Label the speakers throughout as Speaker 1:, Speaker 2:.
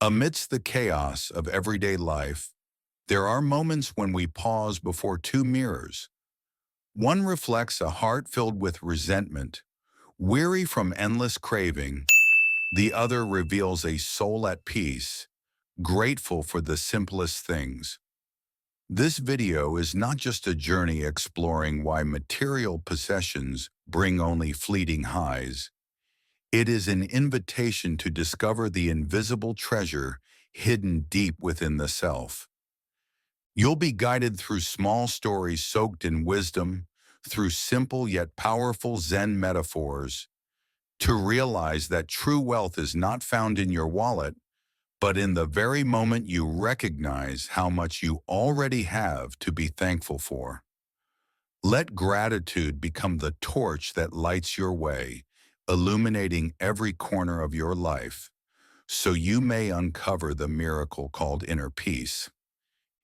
Speaker 1: Amidst the chaos of everyday life, there are moments when we pause before two mirrors. One reflects a heart filled with resentment, weary from endless craving. The other reveals a soul at peace, grateful for the simplest things. This video is not just a journey exploring why material possessions bring only fleeting highs. It is an invitation to discover the invisible treasure hidden deep within the self. You'll be guided through small stories soaked in wisdom, through simple yet powerful Zen metaphors, to realize that true wealth is not found in your wallet, but in the very moment you recognize how much you already have to be thankful for. Let gratitude become the torch that lights your way, illuminating every corner of your life, so you may uncover the miracle called inner peace.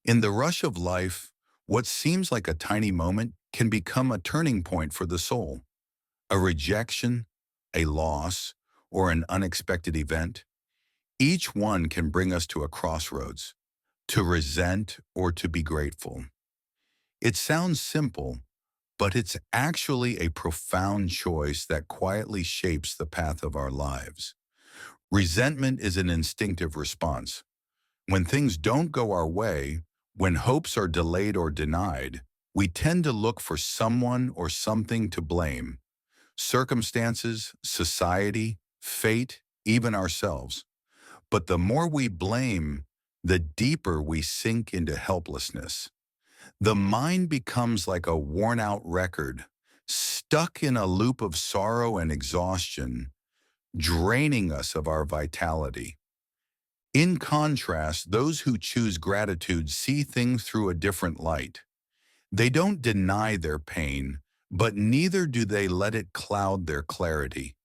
Speaker 1: In the rush of life, what seems like a tiny moment can become a turning point for the soul. A rejection, a loss, or an unexpected event, each one can bring us to a crossroads, to resent or to be grateful. It sounds simple, but it's actually a profound choice that quietly shapes the path of our lives. Resentment is an instinctive response. When things don't go our way, when hopes are delayed or denied, we tend to look for someone or something to blame. Circumstances, society, fate, even ourselves. But the more we blame, the deeper we sink into helplessness. The mind becomes like a worn-out record, stuck in a loop of sorrow and exhaustion, draining us of our vitality. In contrast, those who choose gratitude see things through a different light. They don't deny their pain, but neither do they let it cloud their clarity.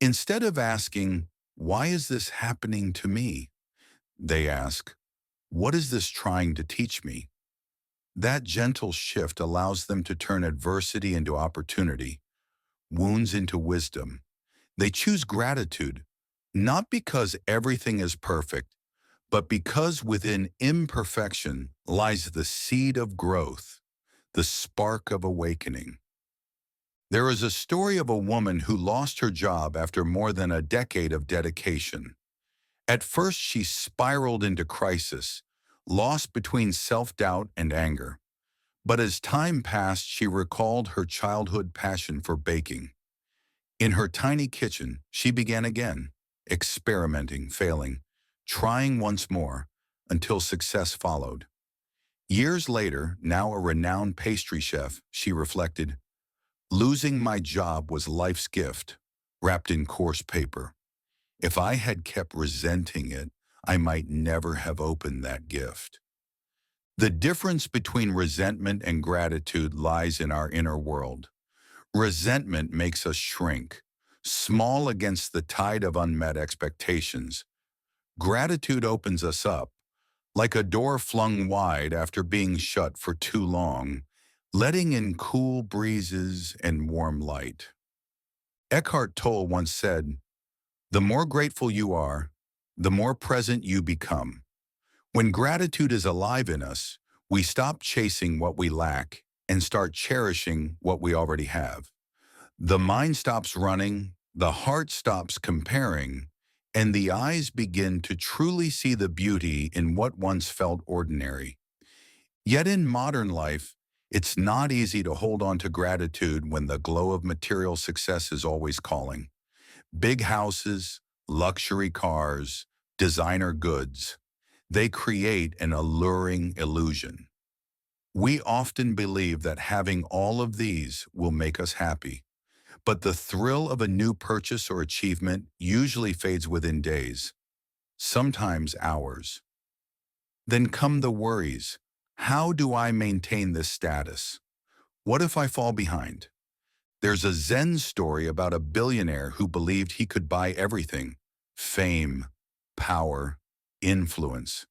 Speaker 1: Instead of asking, "Why is this happening to me?" they ask, "What is this trying to teach me?" That gentle shift allows them to turn adversity into opportunity, wounds into wisdom. They choose gratitude, not because everything is perfect, but because within imperfection lies the seed of growth, the spark of awakening. There is a story of a woman who lost her job after more than a decade of dedication. At first, she spiraled into crisis, lost between self-doubt and anger. But as time passed, she recalled her childhood passion for baking. In her tiny kitchen, she began again, experimenting, failing, trying once more, until success followed. Years later, now a renowned pastry chef, she reflected, "Losing my job was life's gift, wrapped in coarse paper. If I had kept resenting it, I might never have opened that gift." The difference between resentment and gratitude lies in our inner world. Resentment makes us shrink, small against the tide of unmet expectations. Gratitude opens us up, like a door flung wide after being shut for too long, letting in cool breezes and warm light. Eckhart Tolle once said, "The more grateful you are, the more present you become." When gratitude is alive in us, we stop chasing what we lack and start cherishing what we already have. The mind stops running, the heart stops comparing, and the eyes begin to truly see the beauty in what once felt ordinary. Yet in modern life, it's not easy to hold on to gratitude when the glow of material success is always calling. Big houses, luxury cars, designer goods. They create an alluring illusion. We often believe that having all of these will make us happy, but the thrill of a new purchase or achievement usually fades within days, sometimes hours. Then come the worries. How do I maintain this status? What if I fall behind? There's a Zen story about a billionaire who believed he could buy everything: fame, power, influence.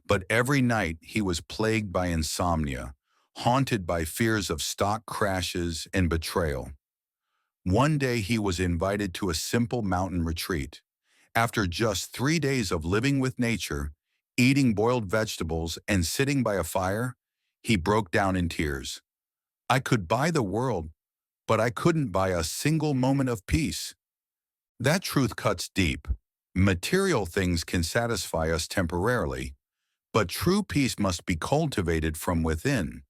Speaker 1: But every night he was plagued by insomnia, haunted by fears of stock crashes and betrayal. One day he was invited to a simple mountain retreat. After just 3 days of living with nature, eating boiled vegetables, and sitting by a fire, he broke down in tears. I could buy the world, but I couldn't buy a single moment of peace. That truth cuts deep. Material things can satisfy us temporarily, but true peace must be cultivated from within.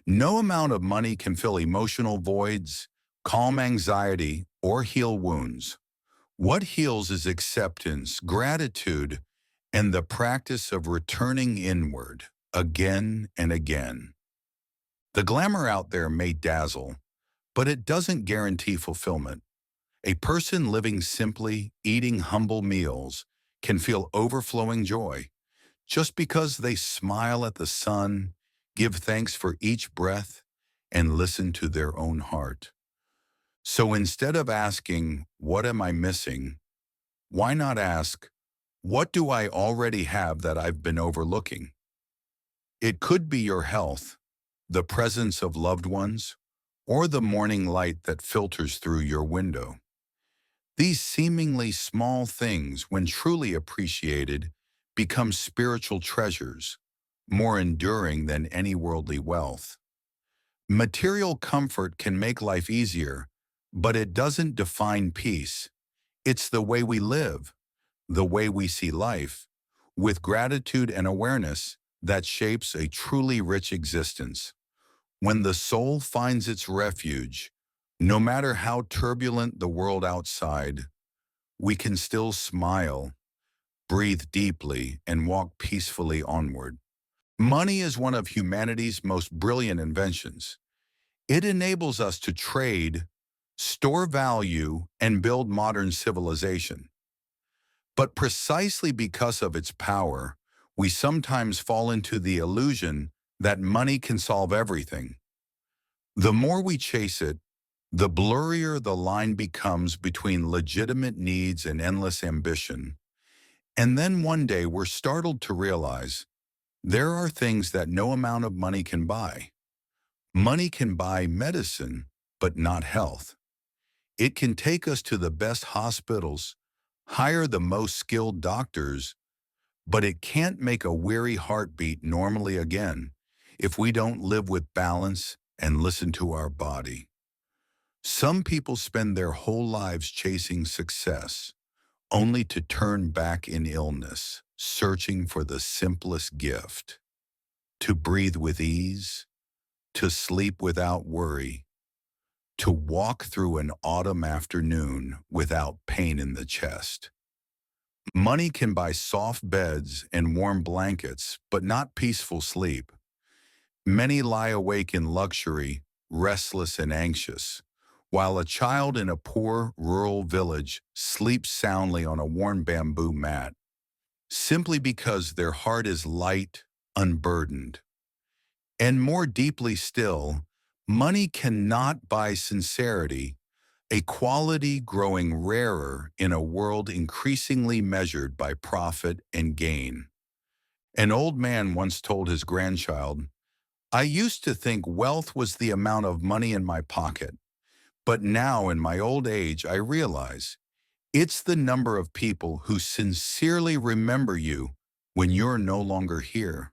Speaker 1: No amount of money can fill emotional voids, calm anxiety, or heal wounds. What heals is acceptance, gratitude, and the practice of returning inward again and again. The glamour out there may dazzle, but it doesn't guarantee fulfillment. A person living simply, eating humble meals, can feel overflowing joy just because they smile at the sun, give thanks for each breath, and listen to their own heart. So instead of asking, "What am I missing?" why not ask, "What do I already have that I've been overlooking?" It could be your health, the presence of loved ones, or the morning light that filters through your window. These seemingly small things, when truly appreciated, become spiritual treasures, more enduring than any worldly wealth. Material comfort can make life easier, but it doesn't define peace. It's the way we live, the way we see life, with gratitude and awareness, that shapes a truly rich existence. When the soul finds its refuge, no matter how turbulent the world outside, we can still smile, breathe deeply, and walk peacefully onward. Money is one of humanity's most brilliant inventions. It enables us to trade, store value, and build modern civilization. But precisely because of its power, we sometimes fall into the illusion that money can solve everything. The more we chase it, the blurrier the line becomes between legitimate needs and endless ambition. And then one day we're startled to realize there are things that no amount of money can buy. Money can buy medicine, but not health. It can take us to the best hospitals, hire the most skilled doctors, but it can't make a weary heartbeat normally again if we don't live with balance and listen to our body. Some people spend their whole lives chasing success, only to turn back in illness, searching for the simplest gift: to breathe with ease, to sleep without worry, to walk through an autumn afternoon without pain in the chest. Money can buy soft beds and warm blankets, but not peaceful sleep. Many lie awake in luxury, restless and anxious, while a child in a poor rural village sleeps soundly on a worn bamboo mat, simply because their heart is light, unburdened. And more deeply still, money cannot buy sincerity, a quality growing rarer in a world increasingly measured by profit and gain. An old man once told his grandchild, "I used to think wealth was the amount of money in my pocket, but now in my old age I realize it's the number of people who sincerely remember you when you're no longer here."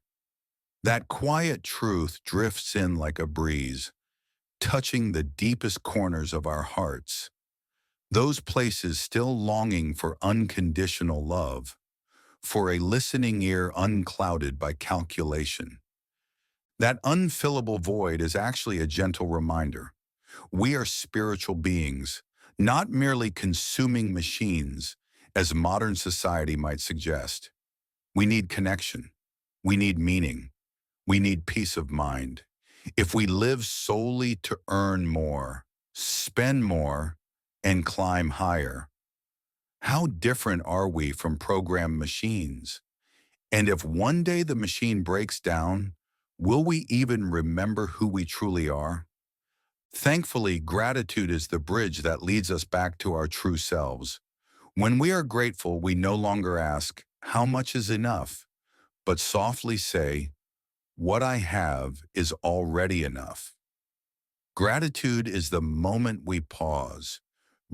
Speaker 1: That quiet truth drifts in like a breeze, touching the deepest corners of our hearts, those places still longing for unconditional love, for a listening ear unclouded by calculation. That unfillable void is actually a gentle reminder. We are spiritual beings, not merely consuming machines, as modern society might suggest. We need connection. We need meaning. We need peace of mind. If we live solely to earn more, spend more, and climb higher, how different are we from programmed machines? And if one day the machine breaks down, will we even remember who we truly are? Thankfully, gratitude is the bridge that leads us back to our true selves. When we are grateful, we no longer ask, "How much is enough?" but softly say, "What I have is already enough." Gratitude is the moment we pause,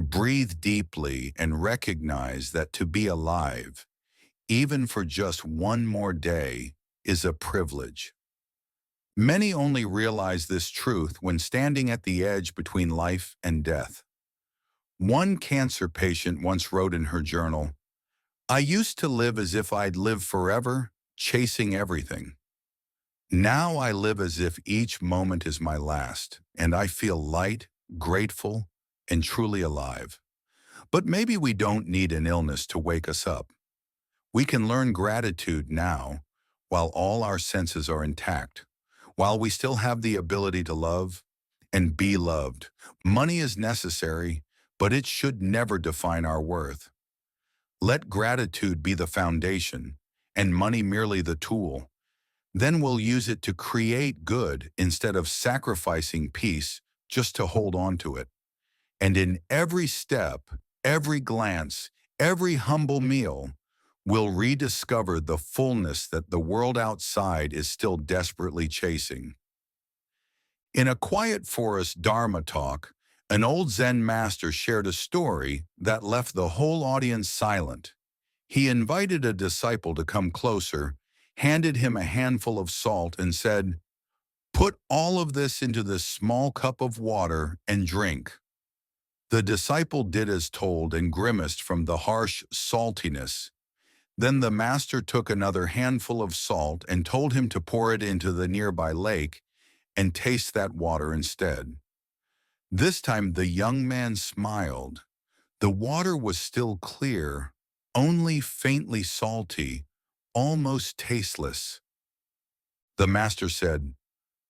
Speaker 1: Breathe deeply and recognize that to be alive, even for just one more day, is a privilege. Many only realize this truth when standing at the edge between life and death. One cancer patient once wrote in her journal, "I used to live as if I'd live forever, chasing everything. Now I live as if each moment is my last, and I feel light, grateful, and truly alive." But maybe we don't need an illness to wake us up. We can learn gratitude now, while all our senses are intact, while we still have the ability to love and be loved. Money is necessary, but it should never define our worth. Let gratitude be the foundation, and money merely the tool. Then we'll use it to create good instead of sacrificing peace just to hold on to it. And in every step, every glance, every humble meal, we'll rediscover the fullness that the world outside is still desperately chasing. In a quiet forest Dharma talk, an old Zen master shared a story that left the whole audience silent. He invited a disciple to come closer, handed him a handful of salt, and said, "Put all of this into this small cup of water and drink." The disciple did as told and grimaced from the harsh saltiness. Then the master took another handful of salt and told him to pour it into the nearby lake and taste that water instead. This time the young man smiled. The water was still clear, only faintly salty, almost tasteless. The master said,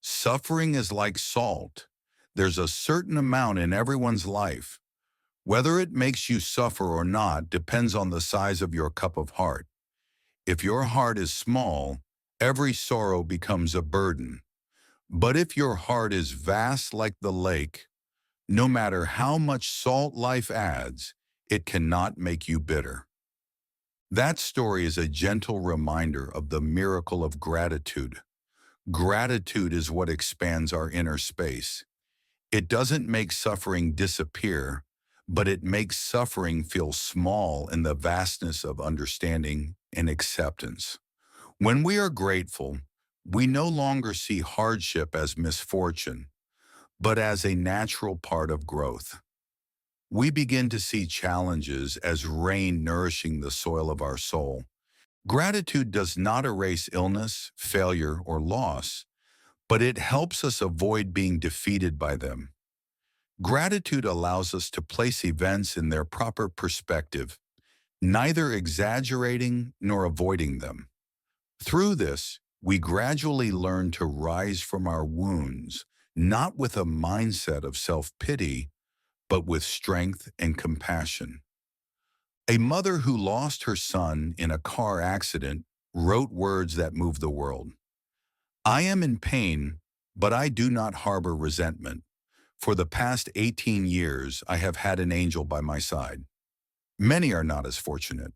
Speaker 1: "Suffering is like salt. There's a certain amount in everyone's life. Whether it makes you suffer or not depends on the size of your cup of heart. If your heart is small, every sorrow becomes a burden. But if your heart is vast like the lake, no matter how much salt life adds, it cannot make you bitter." That story is a gentle reminder of the miracle of gratitude. Gratitude is what expands our inner space. It doesn't make suffering disappear, but it makes suffering feel small in the vastness of understanding and acceptance. When we are grateful, we no longer see hardship as misfortune, but as a natural part of growth. We begin to see challenges as rain nourishing the soil of our soul. Gratitude does not erase illness, failure, or loss, but it helps us avoid being defeated by them. Gratitude allows us to place events in their proper perspective, neither exaggerating nor avoiding them. Through this, we gradually learn to rise from our wounds, not with a mindset of self-pity, but with strength and compassion. A mother who lost her son in a car accident wrote words that moved the world. "I am in pain, but I do not harbor resentment. For the past 18 years, I have had an angel by my side. Many are not as fortunate.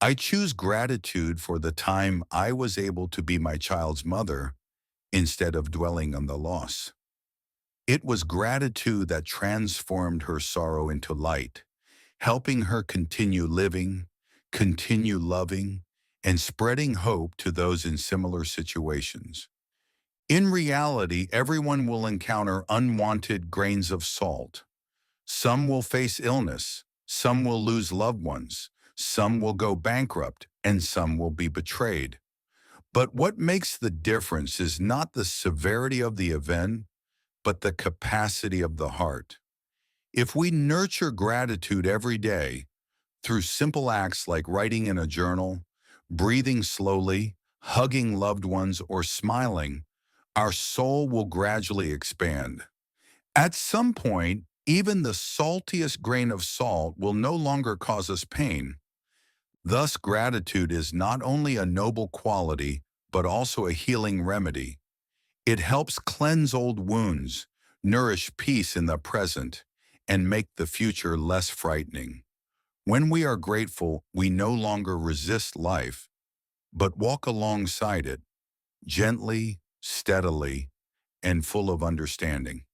Speaker 1: I choose gratitude for the time I was able to be my child's mother instead of dwelling on the loss." It was gratitude that transformed her sorrow into light, helping her continue living, continue loving, and spreading hope to those in similar situations. In reality, everyone will encounter unwanted grains of salt. Some will face illness, some will lose loved ones, some will go bankrupt, and some will be betrayed. But what makes the difference is not the severity of the event, but the capacity of the heart. If we nurture gratitude every day through simple acts like writing in a journal, breathing slowly, hugging loved ones, or smiling, our soul will gradually expand. At some point, even the saltiest grain of salt will no longer cause us pain. Thus, gratitude is not only a noble quality, but also a healing remedy. It helps cleanse old wounds, nourish peace in the present, and make the future less frightening. When we are grateful, we no longer resist life, but walk alongside it, gently, steadily, and full of understanding.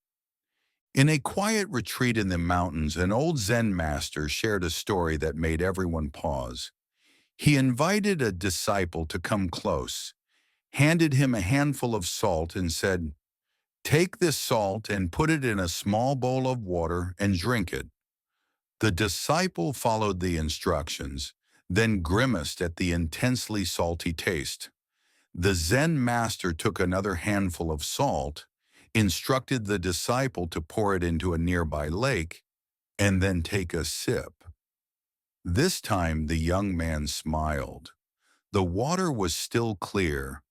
Speaker 1: In a quiet retreat in the mountains, an old Zen master shared a story that made everyone pause. He invited a disciple to come close, handed him a handful of salt, and said, "Take this salt and put it in a small bowl of water and drink it." The disciple followed the instructions, then grimaced at the intensely salty taste. The Zen master took another handful of salt, instructed the disciple to pour it into a nearby lake, and then take a sip. This time the young man smiled. The water was still clear,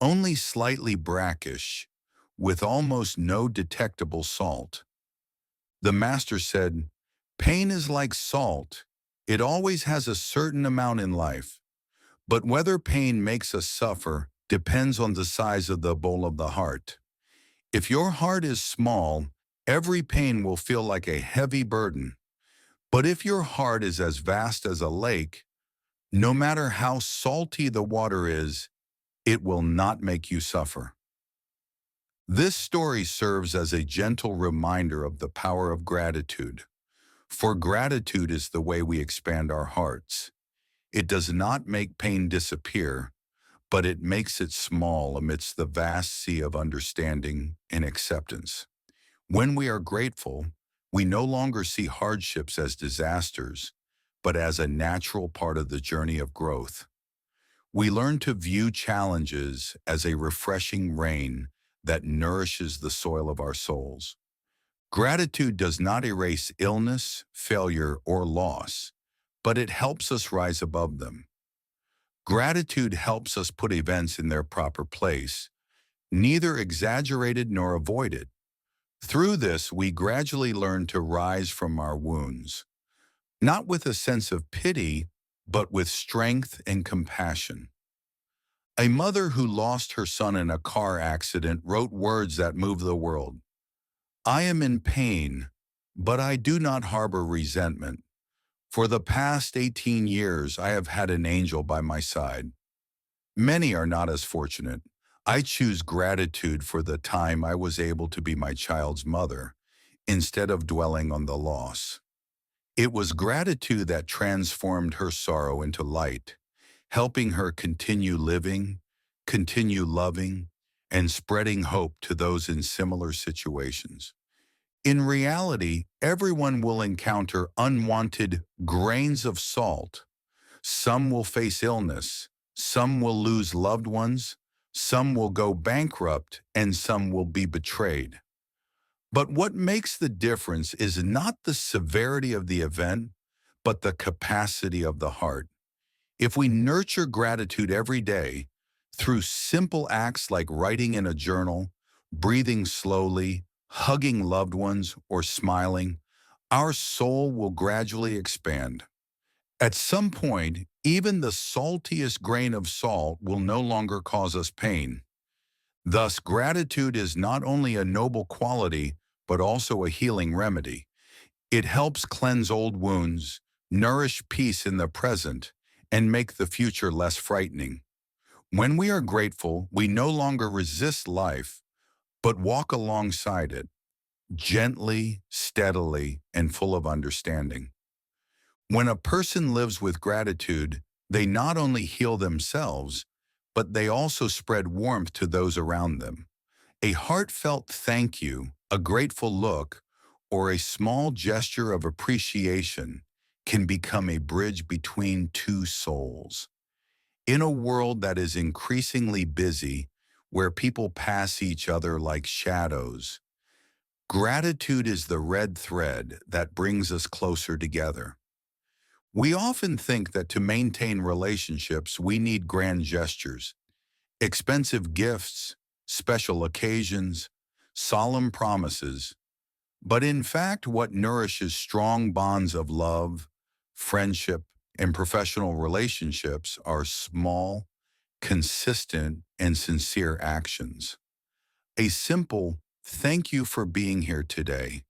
Speaker 1: only slightly brackish, with almost no detectable salt. The master said, "Pain is like salt. It always has a certain amount in life. But whether pain makes us suffer depends on the size of the bowl of the heart. If your heart is small, every pain will feel like a heavy burden. But if your heart is as vast as a lake, no matter how salty the water is, it will not make you suffer." This story serves as a gentle reminder of the power of gratitude. For gratitude is the way we expand our hearts. It does not make pain disappear, but it makes it small amidst the vast sea of understanding and acceptance. When we are grateful, we no longer see hardships as disasters, but as a natural part of the journey of growth. We learn to view challenges as a refreshing rain that nourishes the soil of our souls. Gratitude does not erase illness, failure, or loss, but it helps us rise above them. Gratitude helps us put events in their proper place, neither exaggerated nor avoided. Through this, we gradually learn to rise from our wounds, not with a sense of pity, but with strength and compassion. A mother who lost her son in a car accident wrote words that move the world. "I am in pain, but I do not harbor resentment. For the past 18 years, I have had an angel by my side. Many are not as fortunate. I choose gratitude for the time I was able to be my child's mother, instead of dwelling on the loss." It was gratitude that transformed her sorrow into light, helping her continue living, continue loving, and spreading hope to those in similar situations. In reality, everyone will encounter unwanted grains of salt. Some will face illness, some will lose loved ones, some will go bankrupt, and some will be betrayed. But what makes the difference is not the severity of the event, but the capacity of the heart. If we nurture gratitude every day through simple acts like writing in a journal, breathing slowly, hugging loved ones, or smiling, our soul will gradually expand. At some point, even the saltiest grain of salt will no longer cause us pain. Thus, gratitude is not only a noble quality, but also a healing remedy. It helps cleanse old wounds, nourish peace in the present, and make the future less frightening. When we are grateful, we no longer resist life, but walk alongside it, gently, steadily, and full of understanding. When a person lives with gratitude, they not only heal themselves, but they also spread warmth to those around them. A heartfelt thank you, a grateful look, or a small gesture of appreciation can become a bridge between two souls. In a world that is increasingly busy, where people pass each other like shadows, gratitude is the red thread that brings us closer together. We often think that to maintain relationships, we need grand gestures, expensive gifts, special occasions, solemn promises. But in fact, what nourishes strong bonds of love, friendship, and professional relationships are small, consistent, and sincere actions. A simple, "Thank you for being here today,"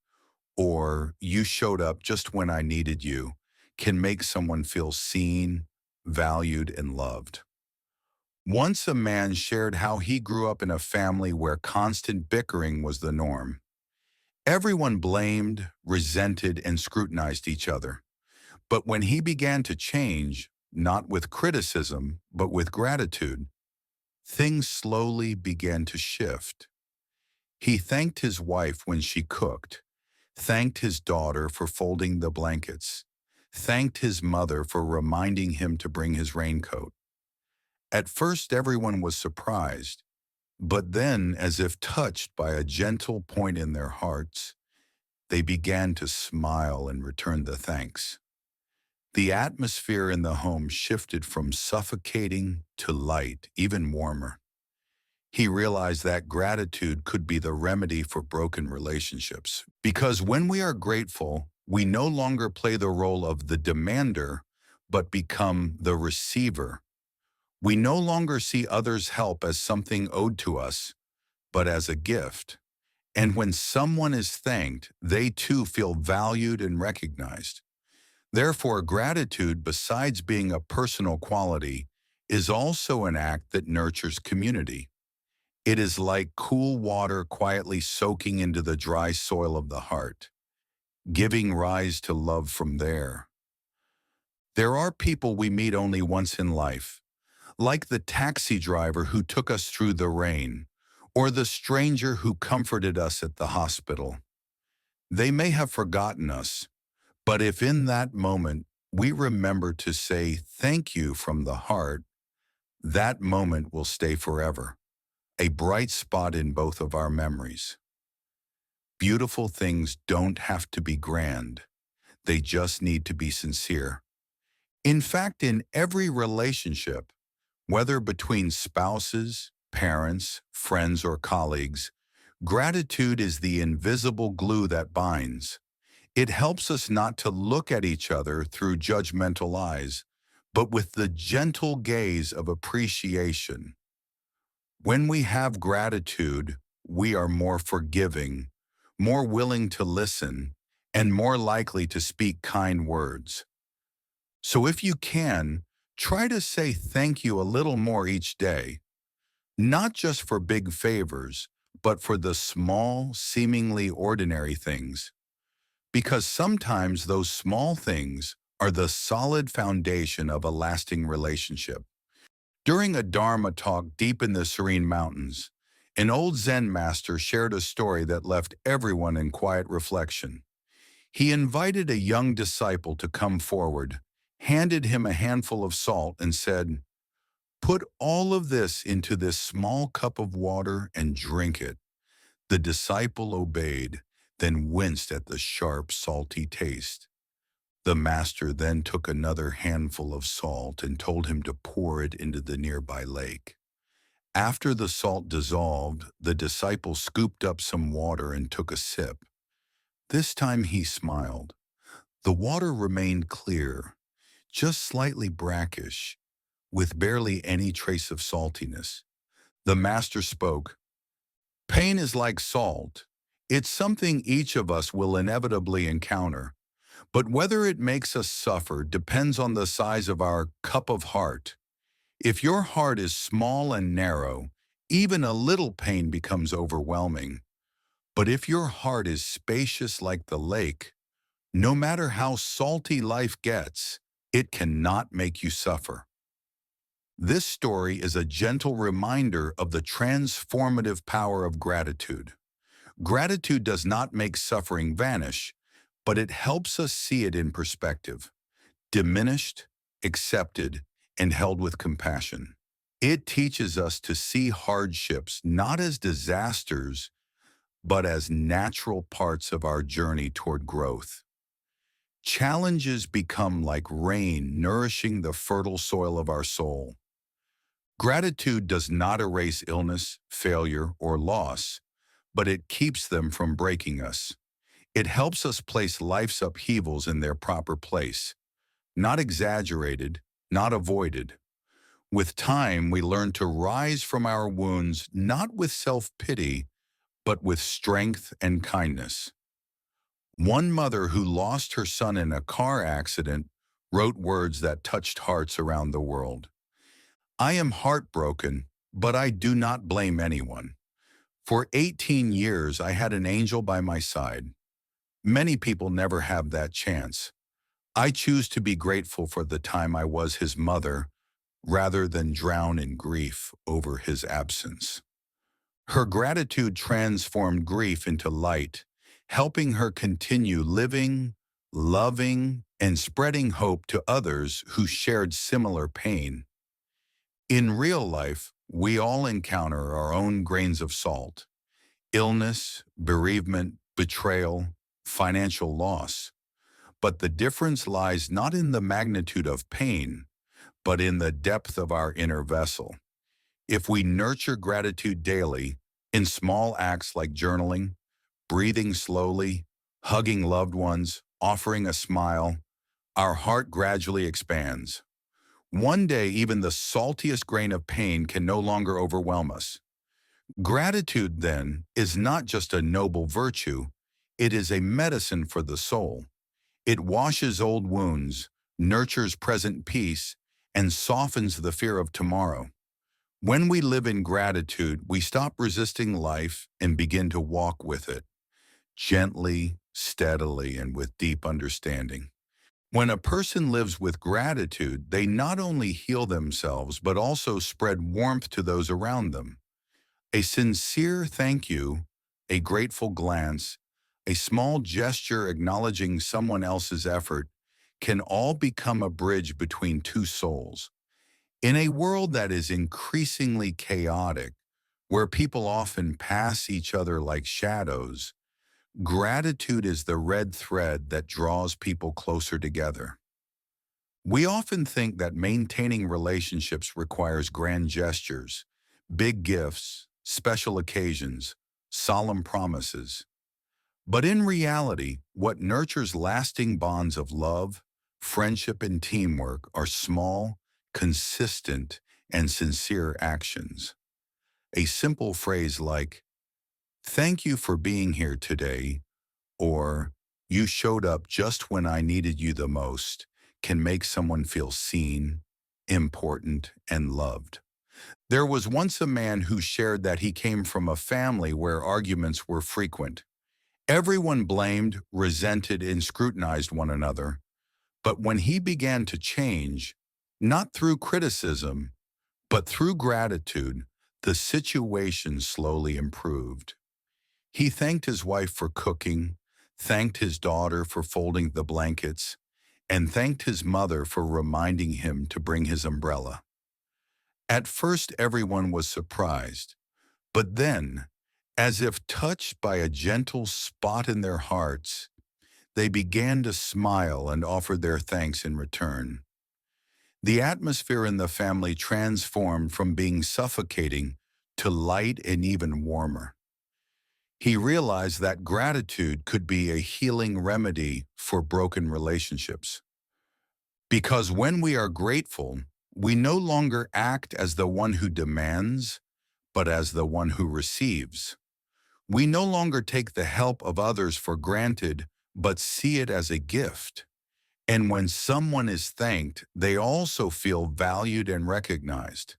Speaker 1: or "You showed up just when I needed you," can make someone feel seen, valued, and loved. Once a man shared how he grew up in a family where constant bickering was the norm. Everyone blamed, resented, and scrutinized each other. But when he began to change, not with criticism, but with gratitude, things slowly began to shift. He thanked his wife when she cooked, thanked his daughter for folding the blankets, thanked his mother for reminding him to bring his raincoat. At first, everyone was surprised, but then, as if touched by a gentle point in their hearts, they began to smile and return the thanks. The atmosphere in the home shifted from suffocating to light, even warmer. He realized that gratitude could be the remedy for broken relationships. Because when we are grateful, we no longer play the role of the demander, but become the receiver. We no longer see others' help as something owed to us, but as a gift. And when someone is thanked, they too feel valued and recognized. Therefore, gratitude, besides being a personal quality, is also an act that nurtures community. It is like cool water quietly soaking into the dry soil of the heart, giving rise to love from there. There are people we meet only once in life, like the taxi driver who took us through the rain, or the stranger who comforted us at the hospital. They may have forgotten us, but if in that moment we remember to say thank you from the heart, that moment will stay forever, a bright spot in both of our memories. Beautiful things don't have to be grand. They just need to be sincere. In fact, in every relationship, whether between spouses, parents, friends, or colleagues, gratitude is the invisible glue that binds. It helps us not to look at each other through judgmental eyes, but with the gentle gaze of appreciation. When we have gratitude, we are more forgiving, more willing to listen, and more likely to speak kind words. So if you can, try to say thank you a little more each day, not just for big favors, but for the small, seemingly ordinary things. Because sometimes those small things are the solid foundation of a lasting relationship. During a Dharma talk deep in the serene mountains, an old Zen master shared a story that left everyone in quiet reflection. He invited a young disciple to come forward, handed him a handful of salt, and said, "Put all of this into this small cup of water and drink it." The disciple obeyed, then winced at the sharp, salty taste. The master then took another handful of salt and told him to pour it into the nearby lake. After the salt dissolved, the disciple scooped up some water and took a sip. This time he smiled. The water remained clear, just slightly brackish, with barely any trace of saltiness. The master spoke. "Pain is like salt. It's something each of us will inevitably encounter. But whether it makes us suffer depends on the size of our cup of heart. If your heart is small and narrow, even a little pain becomes overwhelming. But if your heart is spacious like the lake, no matter how salty life gets, it cannot make you suffer." This story is a gentle reminder of the transformative power of gratitude. Gratitude does not make suffering vanish, but it helps us see it in perspective, diminished, accepted, and held with compassion. It teaches us to see hardships not as disasters, but as natural parts of our journey toward growth. Challenges become like rain nourishing the fertile soil of our soul. Gratitude does not erase illness, failure, or loss, but it keeps them from breaking us. It helps us place life's upheavals in their proper place, not exaggerated, not avoided. With time, we learn to rise from our wounds not with self-pity, but with strength and kindness. One mother who lost her son in a car accident wrote words that touched hearts around the world. "I am heartbroken, but I do not blame anyone. For 18 years, I had an angel by my side. Many people never have that chance. I choose to be grateful for the time I was his mother rather than drown in grief over his absence. Her gratitude transformed grief into light, helping her continue living, loving, and spreading hope to others who shared similar pain. In real life, we all encounter our own grains of salt: illness, bereavement, betrayal, financial loss. But the difference lies not in the magnitude of pain, but in the depth of our inner vessel. If we nurture gratitude daily, in small acts like journaling, breathing slowly, hugging loved ones, offering a smile, our heart gradually expands. One day, even the saltiest grain of pain can no longer overwhelm us. Gratitude, then, is not just a noble virtue, it is a medicine for the soul. It washes old wounds, nurtures present peace, and softens the fear of tomorrow. When we live in gratitude, we stop resisting life and begin to walk with it, gently, steadily, and with deep understanding. When a person lives with gratitude, they not only heal themselves, but also spread warmth to those around them. A sincere thank you, a grateful glance, a small gesture acknowledging someone else's effort can all become a bridge between two souls. In a world that is increasingly chaotic, where people often pass each other like shadows, gratitude is the red thread that draws people closer together. We often think that maintaining relationships requires grand gestures, big gifts, special occasions, solemn promises. But in reality, what nurtures lasting bonds of love, friendship, and teamwork are small, consistent, and sincere actions. A simple phrase like, "Thank you for being here today," or "You showed up just when I needed you the most," can make someone feel seen, important, and loved. There was once a man who shared that he came from a family where arguments were frequent. Everyone blamed, resented, and scrutinized one another. But when he began to change, not through criticism, but through gratitude, the situation slowly improved. He thanked his wife for cooking, thanked his daughter for folding the blankets, and thanked his mother for reminding him to bring his umbrella. At first, everyone was surprised, but then, as if touched by a gentle spot in their hearts, they began to smile and offer their thanks in return. The atmosphere in the family transformed from being suffocating to light and even warmer. He realized that gratitude could be a healing remedy for broken relationships. Because when we are grateful, we no longer act as the one who demands, but as the one who receives. We no longer take the help of others for granted, but see it as a gift. And when someone is thanked, they also feel valued and recognized.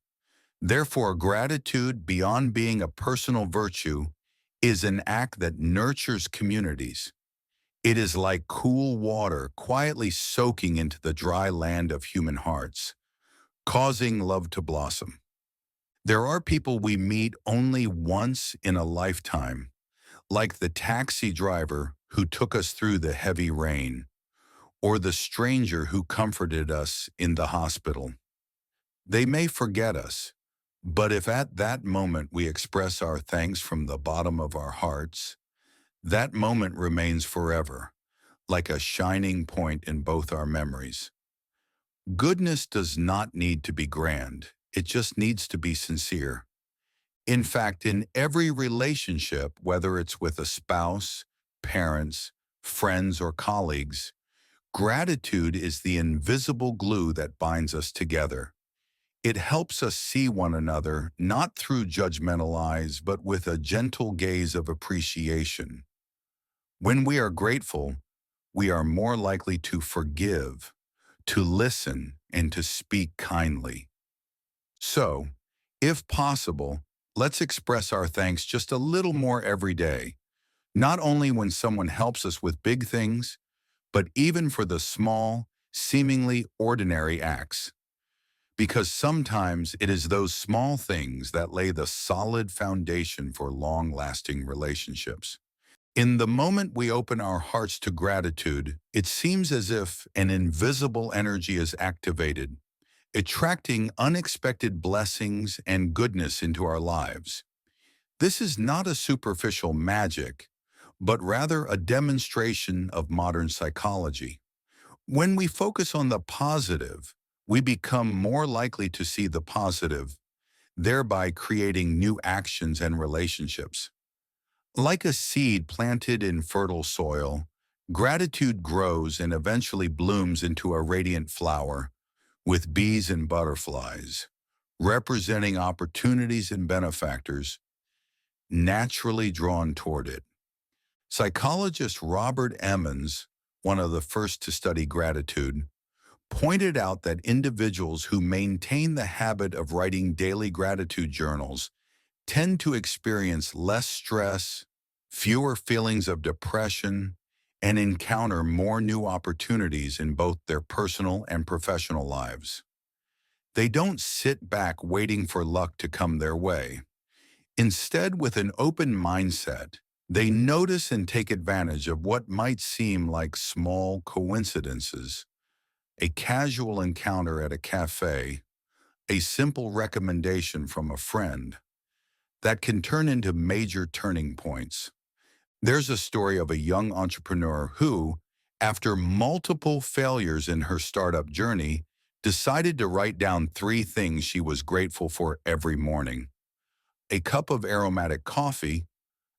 Speaker 1: Therefore, gratitude, beyond being a personal virtue, is an act that nurtures communities. It is like cool water quietly soaking into the dry land of human hearts, causing love to blossom. There are people we meet only once in a lifetime, like the taxi driver who took us through the heavy rain, or the stranger who comforted us in the hospital. They may forget us, but if at that moment we express our thanks from the bottom of our hearts, that moment remains forever, like a shining point in both our memories. Goodness does not need to be grand, it just needs to be sincere. In fact, in every relationship, whether it's with a spouse, parents, friends, or colleagues, gratitude is the invisible glue that binds us together. It helps us see one another not through judgmental eyes, but with a gentle gaze of appreciation. When we are grateful, we are more likely to forgive, to listen, and to speak kindly. So, if possible, Let's express our thanks just a little more every day, not only when someone helps us with big things, but even for the small, seemingly ordinary acts. Because sometimes it is those small things that lay the solid foundation for long-lasting relationships. In the moment we open our hearts to gratitude, it seems as if an invisible energy is activated, attracting unexpected blessings and goodness into our lives. This is not a superficial magic, but rather a demonstration of modern psychology. When we focus on the positive, we become more likely to see the positive, thereby creating new actions and relationships. Like a seed planted in fertile soil, gratitude grows and eventually blooms into a radiant flower with bees and butterflies, representing opportunities and benefactors naturally drawn toward it. Psychologist Robert Emmons, one of the first to study gratitude, pointed out that individuals who maintain the habit of writing daily gratitude journals tend to experience less stress, fewer feelings of depression, and encounter more new opportunities in both their personal and professional lives. They don't sit back waiting for luck to come their way. Instead, with an open mindset, they notice and take advantage of what might seem like small coincidences, a casual encounter at a cafe, a simple recommendation from a friend, that can turn into major turning points. There's a story of a young entrepreneur who, after multiple failures in her startup journey, decided to write down 3 things she was grateful for every morning: a cup of aromatic coffee,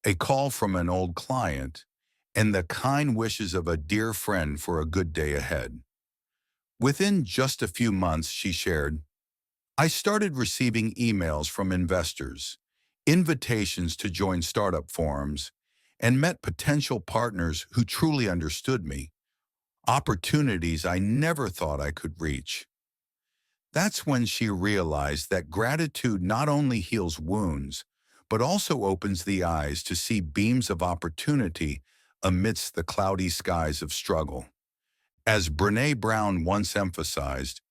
Speaker 1: a call from an old client, and the kind wishes of a dear friend for a good day ahead. Within just a few months, she shared, I started receiving emails from investors, invitations to join startup forums, and met potential partners who truly understood me, opportunities I never thought I could reach. That's when she realized that gratitude not only heals wounds, but also opens the eyes to see beams of opportunity amidst the cloudy skies of struggle. As Brené Brown once emphasized,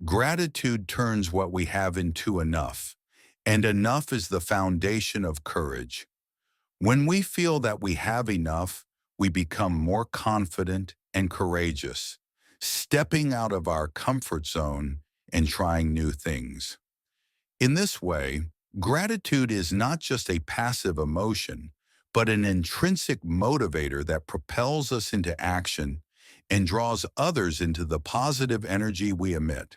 Speaker 1: gratitude turns what we have into enough, and enough is the foundation of courage. When we feel that we have enough, we become more confident and courageous, stepping out of our comfort zone and trying new things. In this way, gratitude is not just a passive emotion, but an intrinsic motivator that propels us into action and draws others into the positive energy we emit.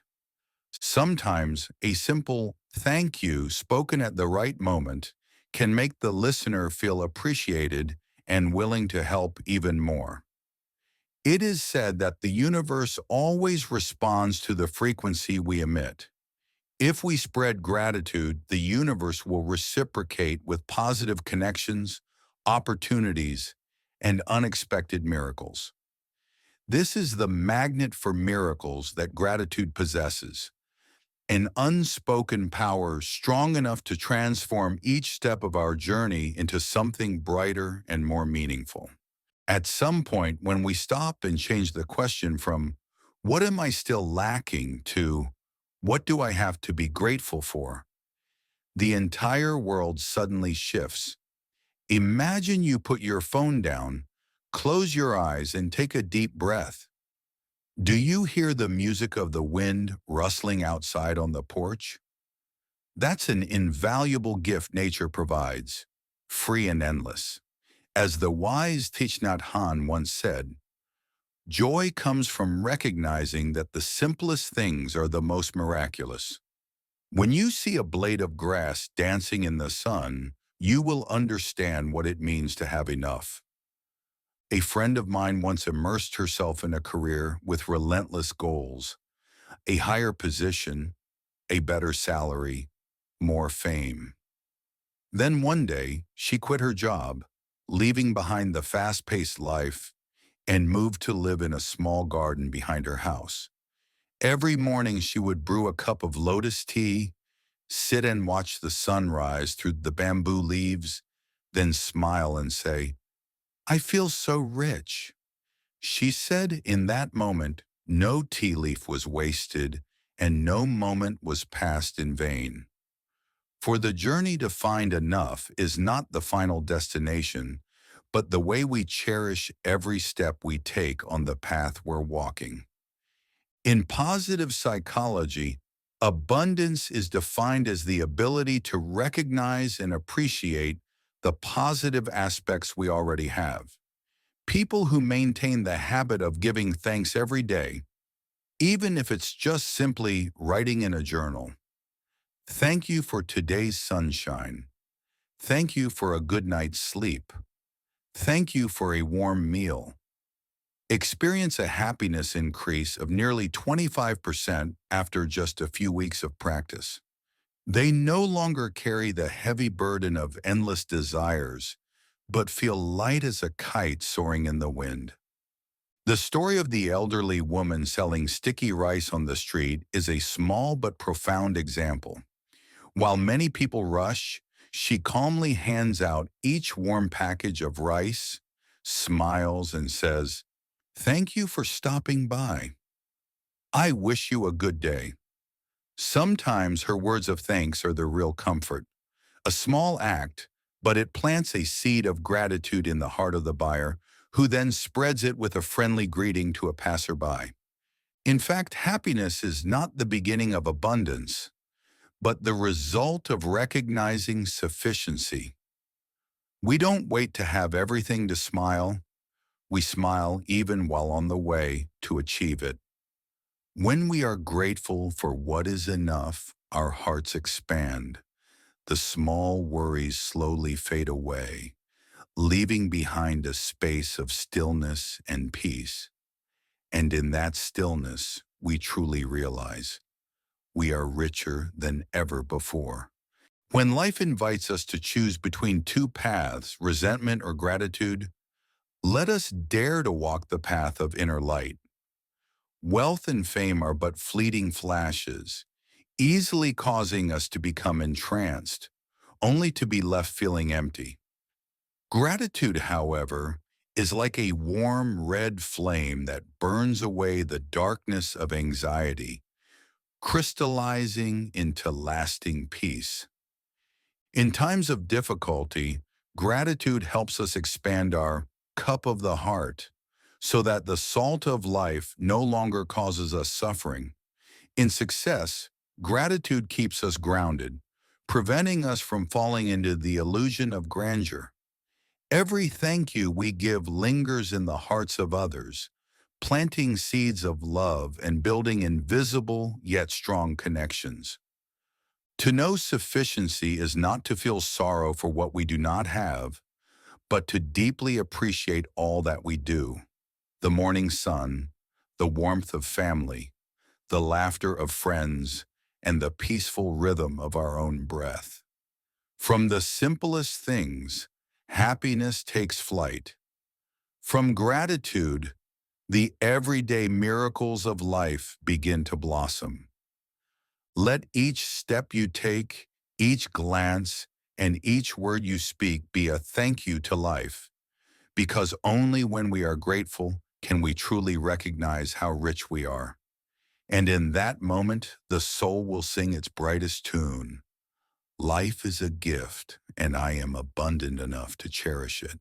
Speaker 1: Sometimes a simple thank you spoken at the right moment can make the listener feel appreciated and willing to help even more. It is said that the universe always responds to the frequency we emit. If we spread gratitude, the universe will reciprocate with positive connections, opportunities, and unexpected miracles. This is the magnet for miracles that gratitude possesses, an unspoken power strong enough to transform each step of our journey into something brighter and more meaningful. At some point, when we stop and change the question from, what am I still lacking, to, what do I have to be grateful for? The entire world suddenly shifts. Imagine you put your phone down, close your eyes, and take a deep breath. Do you hear the music of the wind rustling outside on the porch? That's an invaluable gift nature provides, free and endless. As the wise Thich Nhat Hanh once said, joy comes from recognizing that the simplest things are the most miraculous. When you see a blade of grass dancing in the sun, you will understand what it means to have enough. A friend of mine once immersed herself in a career with relentless goals, a higher position, a better salary, more fame. Then one day, she quit her job, leaving behind the fast-paced life, and moved to live in a small garden behind her house. Every morning she would brew a cup of lotus tea, sit and watch the sun rise through the bamboo leaves, then smile and say, "I feel so rich." She said in that moment, no tea leaf was wasted and no moment was passed in vain. For the journey to find enough is not the final destination, but the way we cherish every step we take on the path we're walking. In positive psychology, abundance is defined as the ability to recognize and appreciate the positive aspects we already have. People who maintain the habit of giving thanks every day, even if it's just simply writing in a journal. Thank you for today's sunshine. Thank you for a good night's sleep. Thank you for a warm meal. Experience a happiness increase of nearly 25% after just a few weeks of practice. They no longer carry the heavy burden of endless desires, but feel light as a kite soaring in the wind. The story of the elderly woman selling sticky rice on the street is a small but profound example. While many people rush, she calmly hands out each warm package of rice, smiles, and says, "Thank you for stopping by. I wish you a good day." Sometimes her words of thanks are the real comfort. A small act, but it plants a seed of gratitude in the heart of the buyer, who then spreads it with a friendly greeting to a passerby. In fact, happiness is not the beginning of abundance, but the result of recognizing sufficiency. We don't wait to have everything to smile. We smile even while on the way to achieve it. When we are grateful for what is enough, our hearts expand. The small worries slowly fade away, leaving behind a space of stillness and peace. And in that stillness, we truly realize we are richer than ever before. When life invites us to choose between two paths, resentment or gratitude, let us dare to walk the path of inner light. Wealth and fame are but fleeting flashes, easily causing us to become entranced, only to be left feeling empty. Gratitude, however, is like a warm red flame that burns away the darkness of anxiety, crystallizing into lasting peace. In times of difficulty, gratitude helps us expand our cup of the heart so that the salt of life no longer causes us suffering. In success, gratitude keeps us grounded, preventing us from falling into the illusion of grandeur. Every thank you we give lingers in the hearts of others, planting seeds of love and building invisible yet strong connections. To know sufficiency is not to feel sorrow for what we do not have, but to deeply appreciate all that we do. The morning sun, the warmth of family, the laughter of friends, and the peaceful rhythm of our own breath. From the simplest things, happiness takes flight. From gratitude, the everyday miracles of life begin to blossom. Let each step you take, each glance, and each word you speak be a thank you to life, because only when we are grateful can we truly recognize how rich we are. And in that moment, the soul will sing its brightest tune. Life is a gift, and I am abundant enough to cherish it.